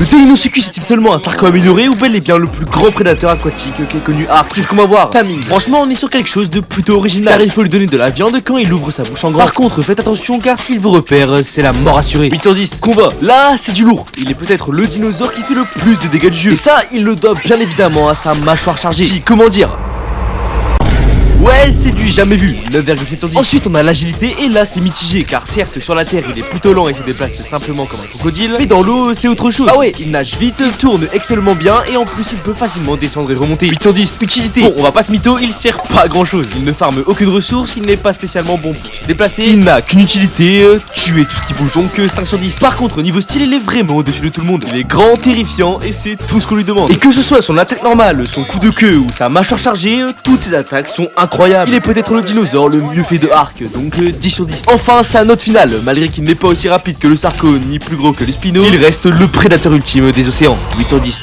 Le Deinosuchus est-il seulement un sarco amélioré ou bel et bien le plus grand prédateur aquatique qu'ait connu Ark? C'est ce qu'on va voir. Timing. Franchement, on est sur quelque chose de plutôt original, car il faut lui donner de la viande quand il ouvre sa bouche en grand. Par contre, faites attention car s'il vous repère, c'est la mort assurée. 8 sur 10. Combat. Là, c'est du lourd. Il est peut-être le dinosaure qui fait le plus de dégâts du jeu. Et ça, il le doit bien évidemment à sa mâchoire chargée. Qui, comment dire, ouais, c'est du jamais vu, 9,7 sur 10. Ensuite, on a l'agilité, et là, c'est mitigé, car certes, sur la terre, il est plutôt lent et se déplace simplement comme un crocodile, mais dans l'eau, c'est autre chose. Ah ouais, il nage vite, il tourne excellemment bien, et en plus, il peut facilement descendre et remonter. 8 sur 10. Utilité. Bon, on va pas se mytho, il sert pas à grand chose. Il ne farme aucune ressource, il n'est pas spécialement bon pour se déplacer. Il n'a qu'une utilité, tuer tout ce qui bouge, donc 5 sur 10. Par contre, au niveau style, il est vraiment au-dessus de tout le monde. Il est grand, terrifiant, et c'est tout ce qu'on lui demande. Et que ce soit son attaque normale, son coup de queue ou sa mâchoire chargée, toutes ses attaques sont incroyable. Il est peut-être le dinosaure le mieux fait de Ark, donc 10 sur 10. Enfin, sa note finale, malgré qu'il n'est pas aussi rapide que le Sarco ni plus gros que le Spino, il reste le prédateur ultime des océans, 8 sur 10.